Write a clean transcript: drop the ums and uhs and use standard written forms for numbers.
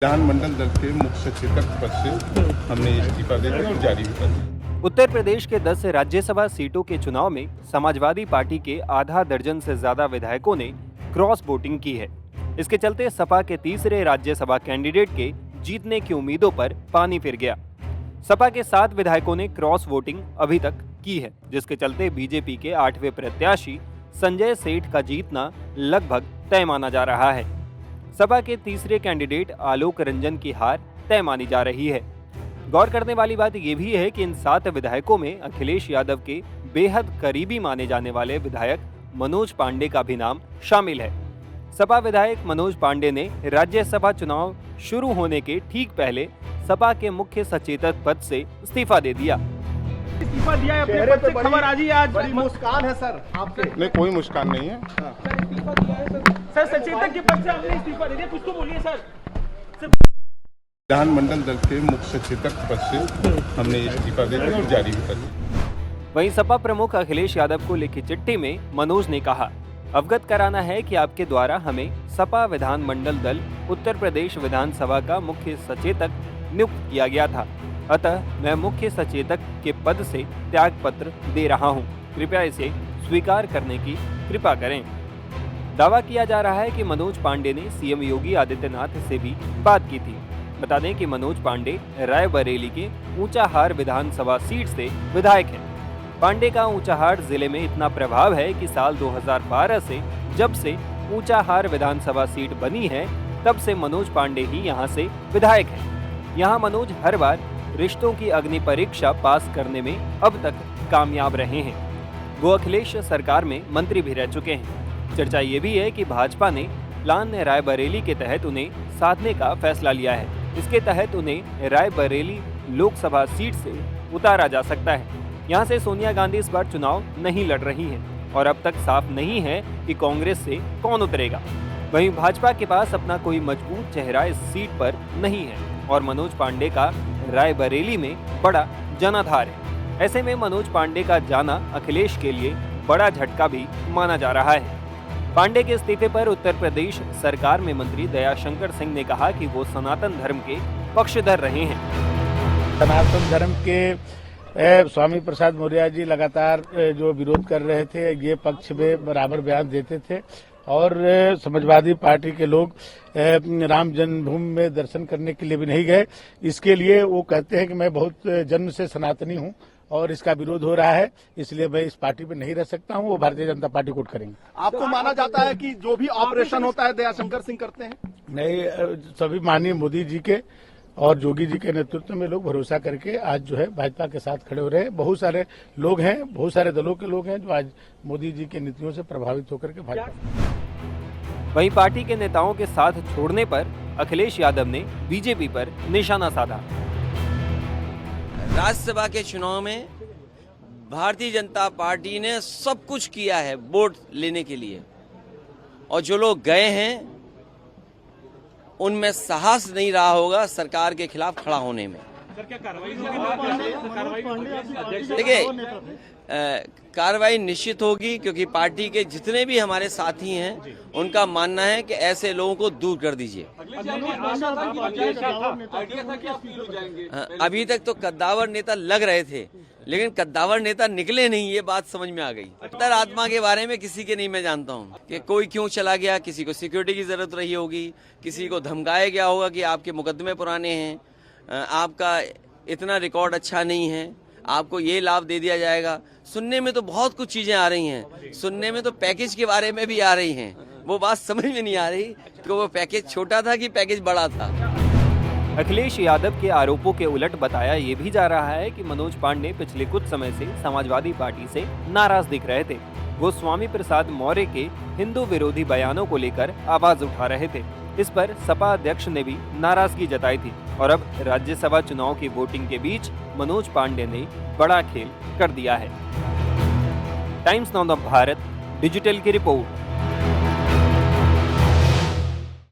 विधानमंडल दल के मुख्य सचेतक पद से हमने इस्तीफा दे दिया और जारी भी कर दिया। उत्तर प्रदेश के 10 राज्यसभा सीटों के चुनाव में समाजवादी पार्टी के आधा दर्जन से ज्यादा विधायकों ने क्रॉस वोटिंग की है। इसके चलते सपा के तीसरे राज्यसभा कैंडिडेट के जीतने की उम्मीदों पर पानी फिर गया। सपा के 7 विधायकों ने क्रॉस वोटिंग अभी तक की है, जिसके चलते बीजेपी के 8वें प्रत्याशी संजय सेठ का जीतना लगभग तय माना जा रहा है। सपा के तीसरे कैंडिडेट आलोक रंजन की हार तय मानी जा रही है। गौर करने वाली बात यह भी है कि इन 7 विधायकों में अखिलेश यादव के बेहद करीबी माने जाने वाले विधायक मनोज पांडे का भी नाम शामिल है। सपा विधायक मनोज पांडे ने राज्यसभा चुनाव शुरू होने के ठीक पहले सपा के मुख्य सचेतक पद से इस्तीफा दे दिया। इस्तीफा दिया है, अपने पद से खबर आ जी आज। बड़ी मुस्कान है सर आपके। नहीं, कोई मुस्कान नहीं है। सर सचेतक के पद से आपने इस्तीफा दे दिया, कुछ तो बोलिए सर। विधानमंडल दल के मुख्य सचेतक पद से हमने इस्तीफा दे दिया और जारी भी कर दिया। वहीं सपा प्रमुख अखिलेश यादव को लिखी चिट्ठी में मनोज ने कहा, अवगत कराना है कि आपके द्वारा हमें सपा विधानमंडल दल उत्तर प्रदेश विधानसभा का मुख्य सचेतक नियुक्त किया गया था, अतः मैं मुख्य सचेतक के पद से त्याग पत्र दे रहा हूं। कृपया इसे स्वीकार करने की कृपा करें। दावा किया जा रहा है कि मनोज पांडे ने सीएम योगी आदित्यनाथ से भी बात की थी। बता दें कि मनोज पांडे रायबरेली के ऊंचाहार विधानसभा सीट से विधायक हैं। पांडे का ऊंचाहार जिले में इतना प्रभाव है कि साल 2012 से जब से ऊंचाहार विधानसभा सीट बनी है, तब से मनोज पांडे ही यहां से विधायक हैं। यहां मनोज हर बार रिश्तों की अग्नि परीक्षा पास करने में अब तक कामयाब रहे हैं। वो अखिलेश सरकार में मंत्री भी रह चुके हैं। चर्चा ये भी है कि भाजपा ने प्लान रायबरेली के तहत उन्हें साधने का फैसला लिया है। इसके तहत उन्हें रायबरेली लोकसभा सीट से उतारा जा सकता है। यहाँ से सोनिया गांधी इस बार चुनाव नहीं लड़ रही हैं और अब तक साफ नहीं है कि कांग्रेस से कौन उतरेगा। वहीं भाजपा के पास अपना कोई मजबूत चेहरा इस सीट पर नहीं है और मनोज पांडे का रायबरेली में बड़ा जनाधार है। ऐसे में मनोज पांडे का जाना अखिलेश के लिए बड़ा झटका भी माना जा रहा है। पांडे के इस्तीफे पर उत्तर प्रदेश सरकार में मंत्री दयाशंकर सिंह ने कहा कि वो सनातन धर्म के पक्षधर रहे हैं। सनातन धर्म के स्वामी प्रसाद मौर्य जी लगातार जो विरोध कर रहे थे, ये पक्ष में बराबर बयान देते थे और समाजवादी पार्टी के लोग राम जन्मभूमि में दर्शन करने के लिए भी नहीं गए। इसके लिए वो कहते हैं कि मैं बहुत जन्म से सनातनी हूँ और इसका विरोध हो रहा है, इसलिए मैं इस पार्टी में नहीं रह सकता हूं। वो भारतीय जनता पार्टी को करेंगे। आपको माना जाता है कि जो भी ऑपरेशन होता है दयाशंकर सिंह करते हैं? नहीं, सभी माननीय मोदी जी के और योगी जी के नेतृत्व में लोग भरोसा करके आज जो है भाजपा के साथ खड़े हो रहे हैं। बहुत सारे लोग हैं, बहुत सारे दलों के लोग हैं जो आज मोदी जी की नीतियों से प्रभावित होकर के भाजपा। वहीं पार्टी के नेताओं के साथ छोड़ने पर अखिलेश यादव ने बीजेपी पर निशाना साधा। राज्यसभा के चुनाव में भारतीय जनता पार्टी ने सब कुछ किया है वोट लेने के लिए, और जो लोग गए हैं उनमें साहस नहीं रहा होगा सरकार के खिलाफ खड़ा होने में। देखिए, कार्रवाई निश्चित होगी, क्योंकि पार्टी के जितने भी हमारे साथी हैं उनका मानना है कि ऐसे लोगों को दूर कर दीजिए। अभी तक तो कद्दावर नेता लग रहे थे, लेकिन कद्दावर नेता निकले नहीं, ये बात समझ में आ गई। अंतरात्मा के बारे में किसी के नहीं मैं जानता हूँ कि कोई क्यों चला गया। किसी को सिक्योरिटी की जरूरत रही होगी, किसी को धमकाया गया होगा कि आपके मुकदमे पुराने हैं, आपका इतना रिकॉर्ड अच्छा नहीं है, आपको ये लाभ दे दिया जाएगा। सुनने में तो बहुत कुछ चीजें आ रही हैं, सुनने में तो पैकेज के बारे में भी आ रही हैं। वो बात समझ में नहीं आ रही कि वो पैकेज छोटा था कि पैकेज बड़ा था। अखिलेश यादव के आरोपों के उलट बताया ये भी जा रहा है कि मनोज पांडे पिछले कुछ समय से समाजवादी पार्टी से नाराज दिख रहे थे। वो स्वामी प्रसाद मौर्य के हिंदू विरोधी बयानों को लेकर आवाज उठा रहे थे। इस पर सपा अध्यक्ष ने भी नाराजगी जताई थी और अब राज्यसभा चुनाव की वोटिंग के बीच मनोज पांडे ने बड़ा खेल कर दिया है। Times now of Bharat digital की रिपोर्ट।